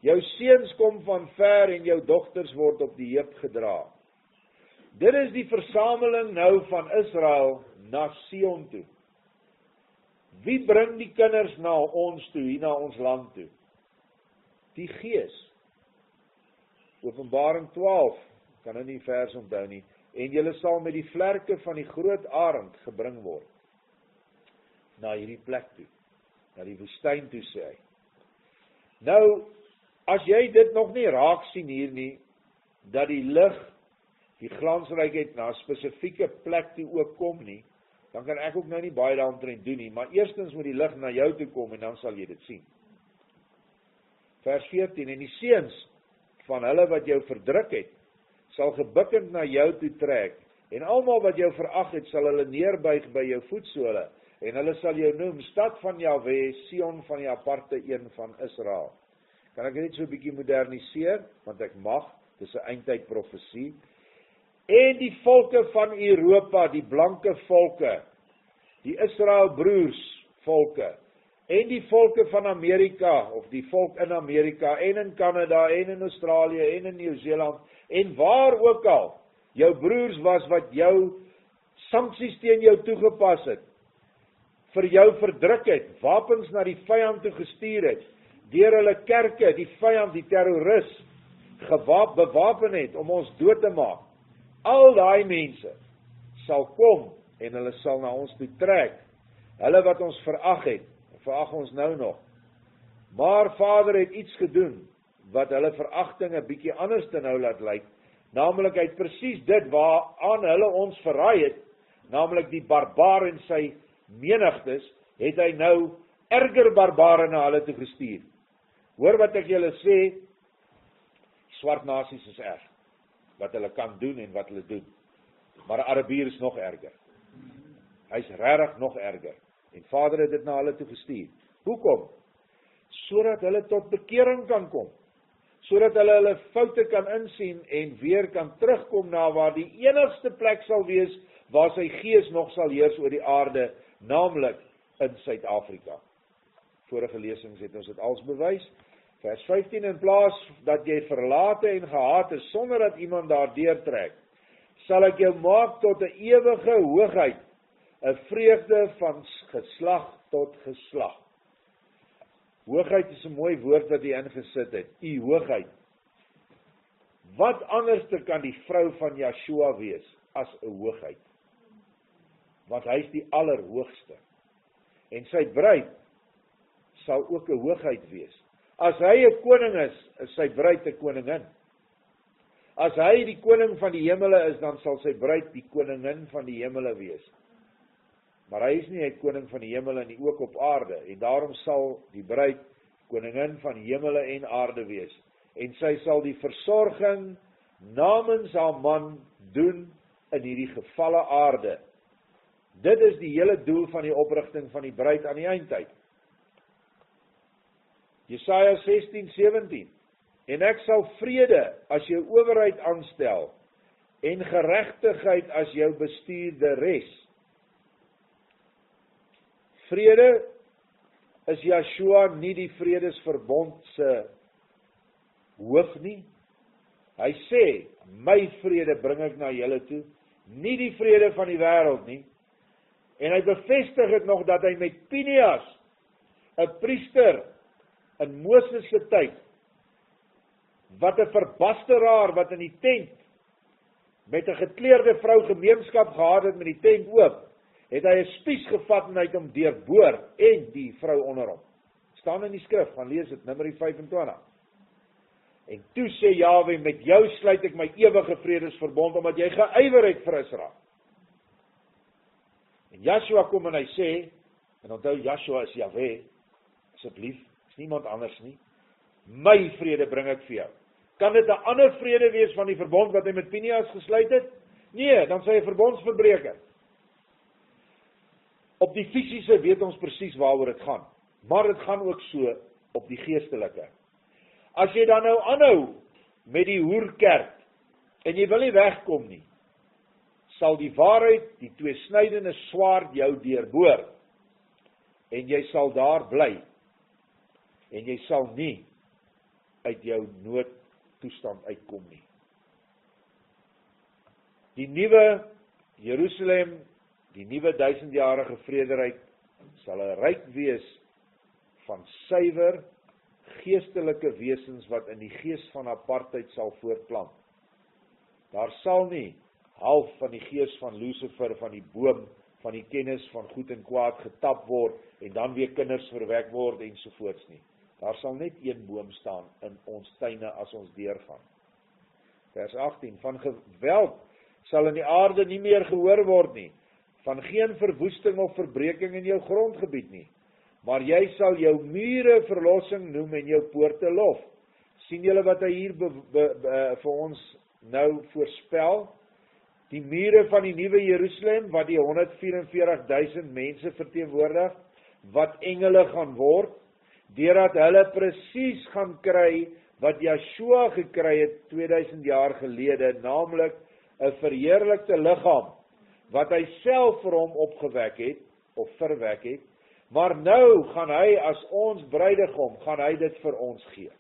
Jou seuns kom van ver en jou dogters word op die heup gedra. Dit is die versameling nou van Israel na Sion toe. Wie bring die kinders na ons toe, hier na ons land toe? Die Gees. Openbaring 12, kan nou nie vers onthou nie, en julle sal met die vlerke van die groot arend gebring word, na hierdie plek toe, na die woestyn toe, sê hy. Nou, as jy dit nog nie raak sien hier nie, dat die lig, die glansrykheid na 'n spesifieke plek toe ook kom nie, dan kan ek ook nou nie baie daaromtrent doen nie, maar eerstens moet die lig na jou toe kom en dan sal jy dit sien. Vers 14, en die seuns van hulle wat jou verdruk het, sal gebukkend na jou toe trek, en almal wat jou verag het, sal hulle neerbuig by jou voetsole, en hulle sal jou noem, stad van Jahwe, Sion van die aparte een van Israel. Kan ek net so 'n bietjie moderniseer, want ek mag, dis 'n eindtyd profesie. En die volke van Europa, die blanke volke, die Israel broers volke, en die volke van Amerika, of die volk in Amerika, en in Kanada, en in Australië, en in Nieu-Seeland, en waar ook al, jou broers was wat jou sanksies teen jou toegepas het, vir jou verdruk het, wapens na die vyand toe gestuur het, deur hulle kerke, die vyand, die terroris, bewapen het, om ons dood te maak. Al daai mense sal kom, en hulle sal na ons toe trek, hulle wat ons verag het, verag ons nou nog. Maar Vader het iets gedoen, wat hulle veragting 'n bietjie anders te nou laat lyk, naamlik hy het presies dit waaraan hulle ons verraai het, naamlik die barbaar en sy menigtes, het hy nou erger barbare na hulle toe gestuur. Hoor wat ek julle sê, swart nasies is erg, wat hulle kan doen en wat hulle doen. Maar Arabier is nog erger. Hy's regtig nog erger. En Vader het dit na hulle toe gestuur. Hoekom? Sodat hulle tot bekering kan kom. Sodat hulle foute kan insien en weer kan terugkom na waar die enigste plek sal wees waar sy gees nog sal heers oor die aarde, naamlik in Suid-Afrika. Vorige lesings het ons dit als bewys. Vers 15, in plaas dat jy verlate en gehaat is, sonder dat iemand daar deurtrek, sal ek jou maak tot 'n ewige hoogheid, 'n vreugde van geslag tot geslag. Hoogheid is 'n mooi woord wat hy ingesit het, u hoogheid. Wat anderste kan die vrou van Joshua wees as 'n hoogheid? Want hy is die allerhoogste. En sy bruid sal ook 'n hoogheid wees. As hy 'n koning is sy bruid 'n koningin. As hy die koning van die hemele is, dan sal sy bruid die koningin van die hemele wees. Maar hy is nie 'n koning van die hemele nie, ook op aarde, en daarom sal die bruid koningin van hemele en aarde wees. En sy sal die versorging namens haar man doen in hierdie gevalle aarde. Dit is die hele doel van die oprigting van die bruid aan die eindtyd. Jesaja 16:17, en ek sal vrede as jou owerheid aanstel, en geregtigheid as jou bestuurderes. Vrede is Joshua nie die vredesverbond se hoof nie. Hy sê, my vrede bring ek na julle toe, nie die vrede van die wêreld nie. En hy bevestig dit nog dat hy met Pinias, 'n priester in Moses se tyd, wat 'n verbasteraar wat in die tent met 'n gekleurde vrou gemeenskap gehad het met die tent oop, het hy 'n spies gevat en hy het hom deurboor en die vrou onder hom. Staan in die skrif, gaan lees dit, Numeri 25. En toe sê Jahwe, met jou sluit ek my ewige vredesverbond, omdat jy geywer het vir Israel. En Joshua kom en hy sê, en onthou Joshua is Jahwe, asseblief, is niemand anders nie, my vrede bring ek vir jou. Kan dit 'n ander vrede wees van die verbond wat hy met Pinias gesluit het? Nee, dan sê hy verbondsverbreker. Op die fisiese weet ons presies waaroor dit gaan, maar dit gaan ook so op die geestelike. As jy dan nou aanhou met die hoerkerk, en jy wil nie wegkom nie, sal die waarheid, die tweesnydende swaard jou deurboor, en jy sal daar bly, en jy sal nie uit jou noodtoestand uitkom nie. Die nuwe Jerusalem, die nuwe 1000-jarige vrederyk, sal 'n ryk wees van suiwer, geestelike wesens wat in die gees van apartheid sal voortplant. Daar sal nie half van die gees van Lucifer, van die boom, van die kennis van goed en kwaad getap word, en dan weer kinders verwek word, ensovoorts nie. Daar sal net een boom staan in ons tuine as ons deurgaan. Vers 18, van geweld sal in die aarde nie meer gehoor word nie. van geen verwoesting of verbreking in jou grondgebied nie, maar jy sal jou mure verlossing noem en jou poorte lof. Sien julle wat hy hier vir ons nou voorspel? Die mure van die nuwe Jerusalem, wat die 144.000 mense verteenwoordig, wat engele gaan word, deurdat hulle presies gaan kry, wat Yeshua gekry het 2000 jaar gelede, naamlik 'n verheerlikte liggaam, wat hy self vir hom opgewek het, of verwek het, maar nou gaan hy as ons bruidegom, gaan hy dit vir ons gee.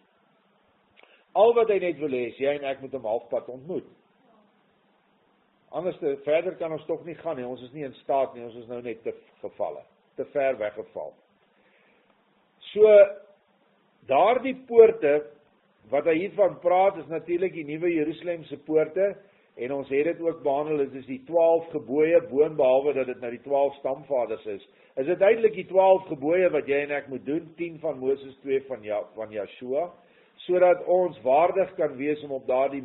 Al wat hy net wil hê, is jy en ek moet hom halfpad ontmoet. Anders verder kan ons toch nie gaan nie, ons is nie in staat nie, ons is nou net te gevalle, te ver weggeval. So, daardie poorte, wat hy hiervan praat, is natuurlik die nuwe Jerusalemse poorte, en ons het dit ook behandel, dit is die 12 gebooie, behalwe dat dit nou die 12 stamvaders is dit eintlik die 12 gebooie wat jy en ek moet doen, 10 van Moses, 2 van Yeshua, sodat ons waardig kan wees om op daardie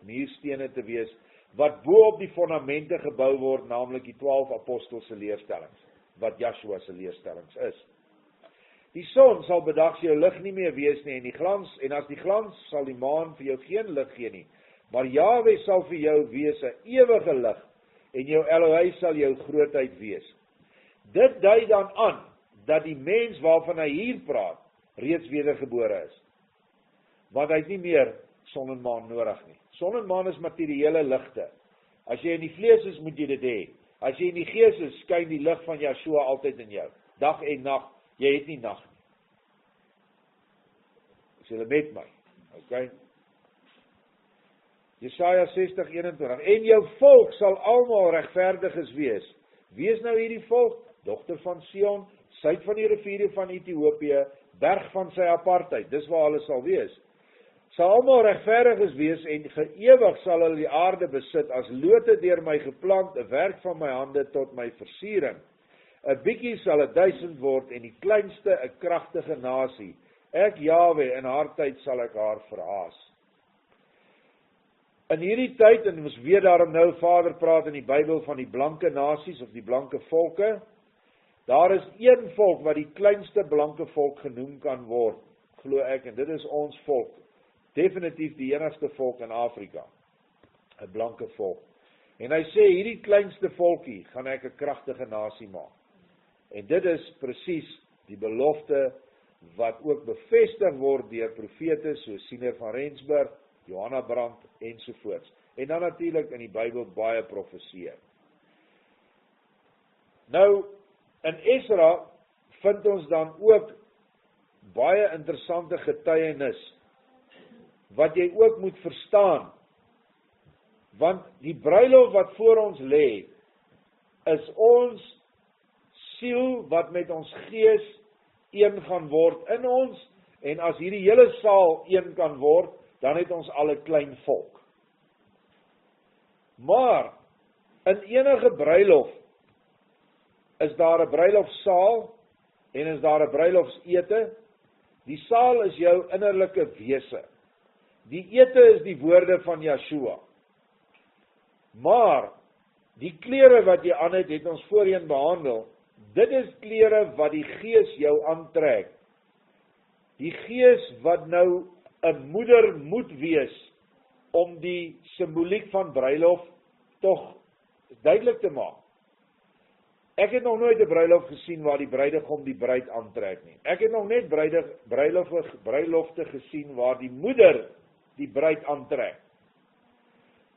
muurstene te wees, wat bo op die fondamente gebou word, naamlik die 12 apostelse leerstellings, wat Yeshua se leerstellings is. Die son sal bedags jou lig nie meer wees nie, en as die glans sal die maan vir jou geen lig gee nie, maar Jahwe sal vir jou wees 'n ewige lig, en jou Elohei sal jou grootheid wees. Dit dui dan aan, dat die mens waarvan hy hier praat, reeds wedergebore is. Want hy het nie meer son en maan nodig nie. Son en maan is materiële ligte. As jy in die vlees is, moet jy dit hê. As jy in die gees is, skyn die lig van Yeshua altyd in jou. Dag en nag, jy het nie nag nie. Is julle met my? Okay. Jesaja 60:21. En jou volk sal almal regverdiges wees. Wie is nou hierdie volk? Dogter van Sion, suid van die riviere van Ethiopië, berg van sy apartheid, dis waar hulle sal wees. Sal almal regverdiges wees en geëwig sal hulle die aarde besit, as lote deur my geplant, 'n werk van my hande tot my versiering. 'n bietjie sal 1000 word en die kleinste 'n kragtige nasie. Ek Jahwe, in haar tyd sal ek haar verhaas. In hierdie tyd, en ons weet daarom nou, Vader praat in die Bybel van die blanke nasies, of die blanke volke, daar is een volk wat die kleinste blanke volk genoem kan word, glo ek, en dit is ons volk, definitief die enigste volk in Afrika, 'n blanke volk. En hy sê, hierdie kleinste volkie, gaan ek 'n kragtige nasie maak. En dit is presies die belofte, wat ook bevestig word deur profete, soos Siener van Rensburg, Johanna Brandt, ensovoorts. En dan natuurlik in die Bybel baie profeseer. Nou, in Esra vind ons dan ook baie interessante getuienis, wat jy ook moet verstaan, want die bruiloft wat voor ons lê, is ons siel wat met ons gees een gaan word in ons, en as hierdie hele saal een kan word, dan het ons al 'n klein volk. Maar, in enige bruiloft, is daar 'n bruilofsaal, en is daar 'n bruilofsete. Die saal is jou innerlike wese. Die ete is die woorde van Yeshua. Maar, die klere wat jy aan het ons voorheen behandel, dit is klere wat die gees jou aantrek. Die gees wat nou 'n moeder moet wees, om die simboliek van bruiloft tog duidelik te maak. Ek het nog nooit 'n bruiloft gesien waar die bruidegom die bruid aantrek nie. Ek het nog net bruilofte gesien waar die moeder die bruid aantrek.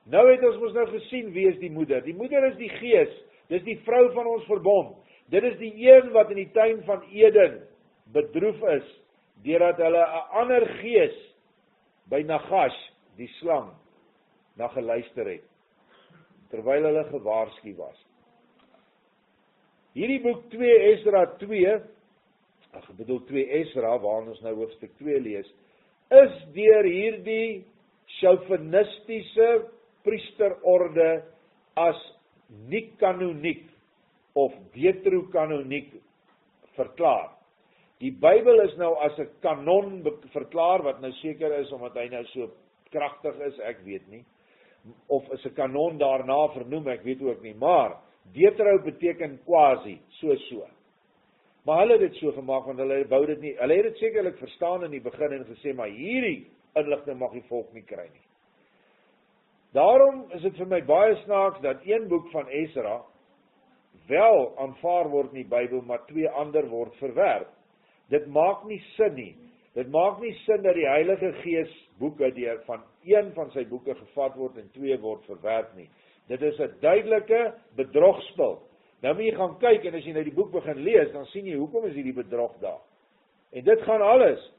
Nou het ons mos nou gesien wie is die moeder. Die moeder is die gees, dis die vrou van ons verbond. Dit is die een wat in die tuin van Eden bedroef is, deurdat hulle 'n ander gees by Nagash, die slang, na geluister het, terwyl hulle gewaarsku was. Hierdie boek 2 Esra 2, 2 Esra, waar ons nou hoofstuk 2 lees, is deur hierdie chauvinistiese priesterorde as nie kanoniek of deuterokanoniek verklaar. Die Bybel is nou as 'n kanon verklaar, wat nou seker is, omdat hy nou so kragtig is, ek weet nie, of is 'n kanon daarna vernoem, ek weet ook nie, maar Deutero beteken quasi, so. Maar hulle het dit so gemaak, want hulle wou dit nie, hulle het dit sekerlik verstaan in die begin en gesê, maar hierdie inligting mag die volk nie kry nie. Daarom is dit vir my baie snaaks, dat een boek van Esra, wel aanvaar word in die Bybel, maar 2 ander word verwerp. Dit maak nie sin nie. Dit maak nie sin dat die Heilige Gees boeke van een van sy boeke gevat word en 2 word verwerp nie. Dit is 'n duidelike bedrogspel. Nou moet jy gaan kyk en as jy nou die boek begin lees, dan sien jy hoekom is hierdie bedrog daar. En dit gaan alles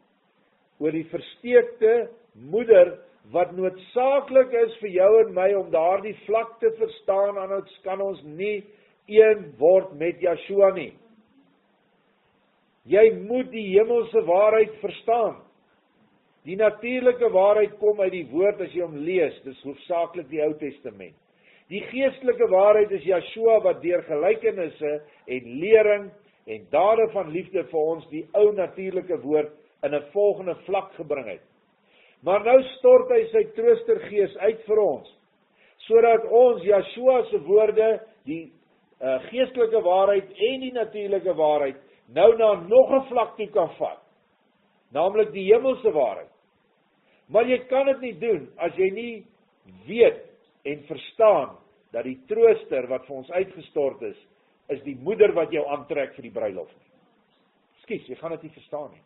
oor die versteekte moeder wat noodsaaklik is vir jou en my om daardie vlak te verstaan, anders kan ons nie een word met Yeshua nie. Jy moet die hemelse waarheid verstaan. Die natuurlike waarheid kom uit die woord as jy hom lees, dis hoofsaaklik die Ou Testament. Die geestelike waarheid is Yeshua wat deur gelykenisse en lering en dade van liefde vir ons die ou natuurlike woord in 'n volgende vlak gebring het. Maar nou stort hy sy troostergees uit vir ons, sodat ons Yeshua se woorde, die geestelike waarheid en die natuurlike waarheid, nou na nog 'n vlak toe kan vat, naamlik die hemelse waarheid. Maar jy kan dit nie doen as jy nie weet en verstaan dat die trooster wat vir ons uitgestort is die moeder wat jou aantrek vir die bruilof nie. Ekskuus, jy gaan dit nie verstaan nie.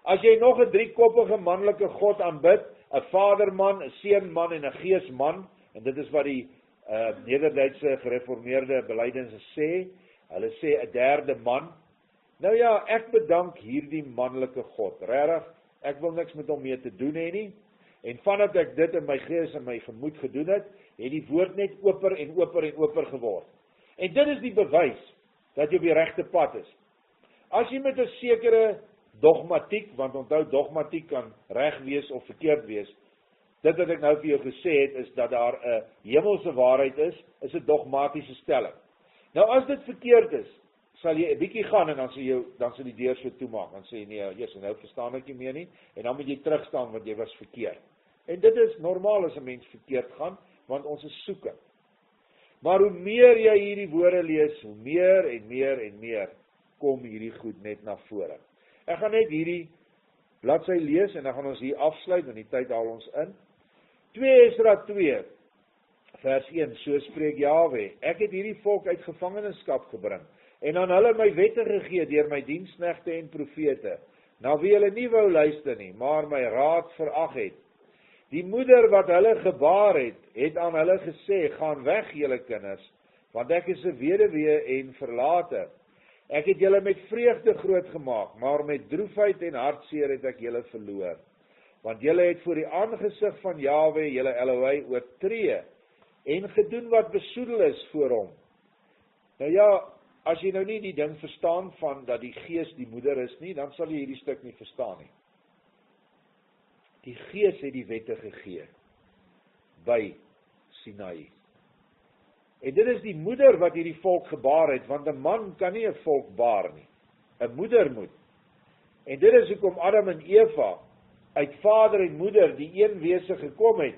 As jy nog 'n 3-koppige manlike God aanbid, 'n vaderman, 'n seunman en 'n geesman, en dit is wat die Nederduitse gereformeerde belydenisse sê, hulle sê 'n derde man. Nou ja, ek bedank hierdie manlike God, regtig, ek wil niks met hom mee te doen hê nie, en vandat ek dit in my gees en my gemoed gedoen het die woord net oper en oper en oper geword. En dit is die bewys, dat jy op die regte pad is. As jy met 'n sekere dogmatiek, want onthou dogmatiek kan reg wees of verkeerd wees, dit wat ek nou vir jou gesê het, is dat daar 'n hemelse waarheid is 'n dogmatiese stelling. Nou as dit verkeerd is, sal jy 'n bietjie gaan en dan sal die deur so toemaak, dan sê jy nee, Jesus, nou verstaan ek nie meer nie, en dan moet jy terugstaan want jy was verkeerd. En dit is normaal as 'n mens verkeerd gaan, want ons is soekend. Maar hoe meer jy hierdie woorde lees, hoe meer en meer en meer kom hierdie goed net na vore. Ek gaan net hierdie bladsy lees en dan gaan ons hier afsluit, want die tyd haal ons in. 2 Esra 2 vers 1, so spreek Jahwe, ek het hierdie volk uit gevangenskap gebring, en aan hulle my wette gegee deur my diensknegte en profete, na wie hulle nie wou luister nie, maar my raad verag het. Die moeder wat hulle gebaar het aan hulle gesê, gaan weg julle kinders, want ek is 'n weduwee en verlate. Ek het julle met vreugde groot gemaak, maar met droefheid en hartseer het ek julle verloor. Want julle het voor die aangesig van Jahwe, julle Elohei, oortree, en gedoen wat besoedel is voor hom. Nou ja, as jy nou nie die ding verstaan van dat die Gees die moeder is nie, dan sal jy hierdie stuk nie verstaan nie. Die Gees het die wette gegee by Sinai. En dit is die moeder wat hierdie volk gebaar het, want 'n man kan nie 'n volk baar nie. 'n Moeder moet. En dit is hoekom Adam en Eva uit vader en moeder die een wese gekom het,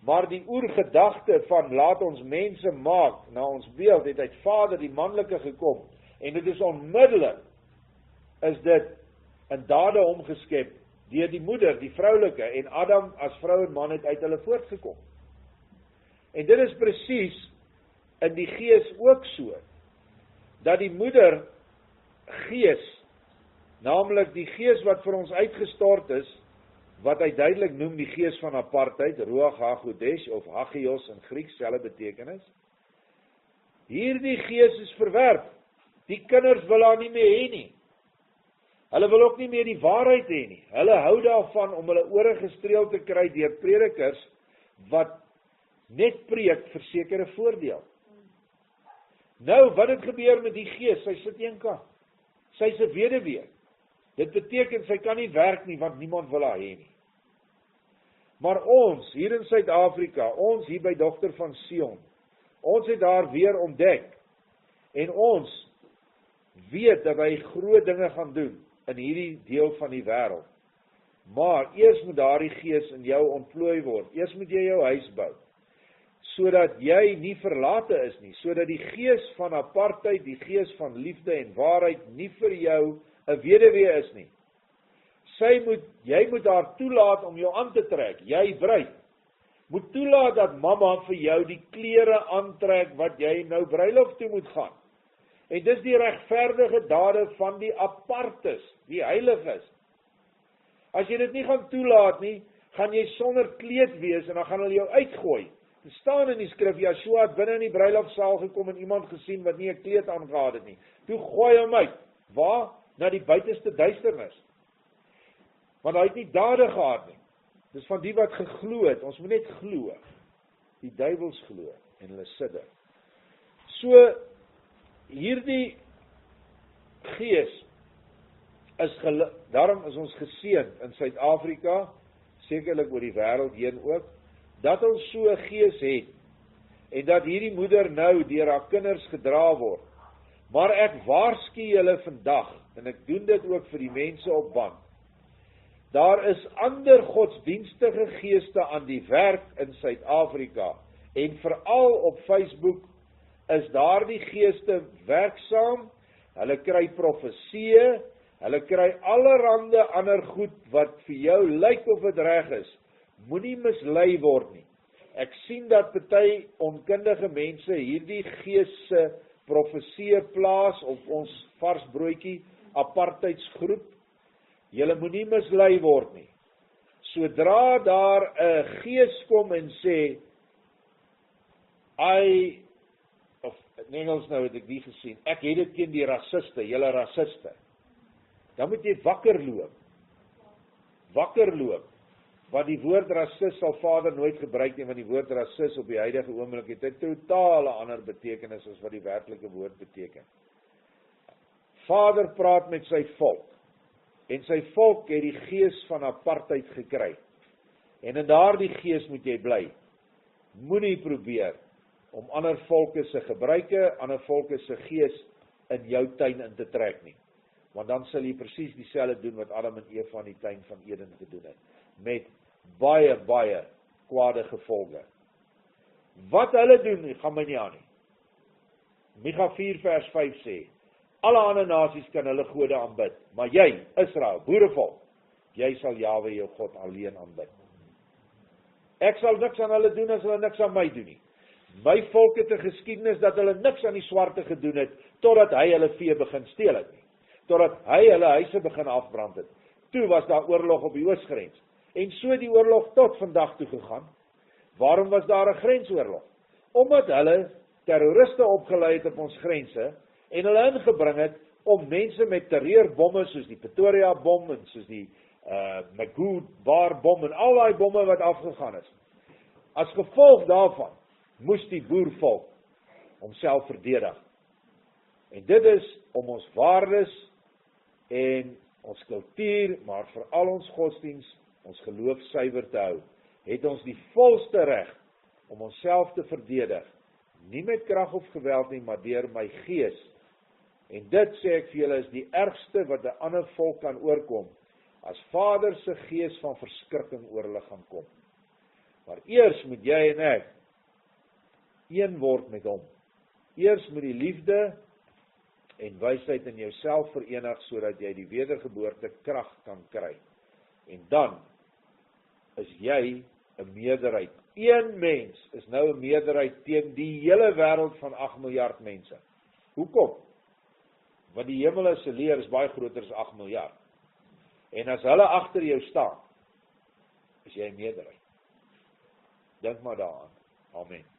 maar die oergedagte van laat ons mense maak na ons beeld het uit vader die manlike gekom, en dit is onmiddellik is dit in dade omgeskep deur die moeder, die vroulike, en Adam as vrou en man het uit hulle voortgekom. En dit is presies in die Gees ook so, dat die moeder Gees, naamlik die Gees wat vir ons uitgestort is, wat hy duidelik noem die Gees van apartheid, Ruach HaKodesh of Hagios in Grieks, selfe betekenis. Hierdie Gees is verwerp. Die kinders wil haar nie meer hê nie. Hulle wil ook nie meer die waarheid hê nie. Hulle hou daarvan om hulle ore gestreel te kry deur predikers wat net preek vir sekere voordeel. Nou, wat het gebeur met die Gees? Sy sit een kant. Sy is 'n weduwee. Dit beteken sy kan nie werk nie, want niemand wil haar hê nie. Maar ons, hier in Suid-Afrika, ons hier by Dogter van Sion, ons het daar weer ontdek, en ons weet dat hy groot dinge gaan doen in hierdie deel van die wêreld. Maar eers moet daardie Gees in jou ontplooi word. Eers moet jy jou huis bou. sodat jy nie verlate is nie, sodat die gees van apartheid, die gees van liefde en waarheid nie vir jou 'n weduwee is nie. Jy moet haar toelaat om jou aan te trek, jy bruid. Moet toelaat dat mamma vir jou die klere aantrek wat jy nou bruiloft toe moet gaan. En dis die regverdige dade van die apartes, die heiliges. As jy dit nie gaan toelaat nie, gaan jy sonder kleed wees en dan gaan hulle jou uitgooi. Dit staan in die skrif, Joshua het binne in die bruilofsaal gekom en iemand gesien wat nie 'n kleed aangehad het nie. Toe gooi hom uit. Waar? Na die buiteste duisternis. Want hy het nie dade gehad nie. Dis van die wat geglo het. Ons moet net glo. Die duiwels glo en hulle sidder. So hierdie gees daarom is ons geseënd in Suid-Afrika, sekerlik oor die wêreld heen ook, dat ons so 'n gees het en dat hierdie moeder nou deur haar kinders gedra word. Maar ek waarsku julle vandag en ek doen dit ook vir die mense op band. Daar is ander godsdienstige geeste aan die werk in Suid-Afrika en veral op Facebook is daardie geeste werksaam. Hulle kry profesieë, hulle kry allerhande ander goed wat vir jou lyk of dit reg is. Moenie mislei word nie. Ek sien dat party onkundige mense hierdie gees se profesieë plaas op ons vars broodjie apartheidsgroep. Julle moenie mislei word nie. Sodra daar 'n gees kom en sê, of in Engels nou het ek die gesien, ek het dit teen die rassiste, julle rassiste. Dan moet jy wakker loop. Want die woord rassist sal Vader nooit gebruik nie, want die woord rassist op die huidige oomblik het 'n totale ander betekenis as wat die werklike woord beteken. Vader praat met sy volk. En sy volk het die gees van apartheid gekry. En in daardie gees moet jy bly. Moenie probeer om ander volke se gebruike, ander volke se gees in jou tuin in te trek nie. Want dan sal jy presies dieselfde doen wat Adam en Eva in die tuin van Eden gedoen het. Met baie, baie kwade gevolge. Wat hulle doen, gaan my nie aan nie. Micha 4 vers 5 sê, alle ander nasies kan hulle gode aanbid, maar jy, Israel, boerevolk, jy sal Jahwe jou God alleen aanbid. Ek sal niks aan hulle doen as hulle niks aan my doen nie. My volk het 'n geskiedenis dat hulle niks aan die swarte gedoen het, totdat hy hulle vee begin steel het nie. Totdat hy hulle huise begin afbrand het. Toe was daar oorlog op die oosgrens. En so die oorlog tot vandag toe gegaan. Waarom was daar 'n grensoorlog? Omdat hulle terroriste opgelei het op ons grense, en hulle ingebring het om mense met terreurbomme soos die Pretoria bom en soos die Waar bom en al daai bomme wat afgegaan is. As gevolg daarvan moes die boervolk homself verdedig. En dit is om ons waardes en ons kultuur, maar veral ons godsdiens, ons geloof suiwer te hou, het ons die volste reg om onsself te verdedig, nie met krag of geweld nie, maar deur my gees. En dit sê ek vir julle is die ergste wat 'n ander volk kan oorkom, as Vader se gees van verskrikking oor hulle gaan kom. Maar eers moet jy en ek een word met hom. Eers moet die liefde en wysheid in jouself verenig, sodat jy die wedergeboorte krag kan kry. En dan is jy 'n meerderheid. Een mens is nou 'n meerderheid teen die hele wêreld van 8 miljard mense. Hoekom? Want die hemelse leer is baie groter as 8 miljard. En as hulle agter jou staan, is jy 'n meerderheid. Dink maar daaraan. Amen.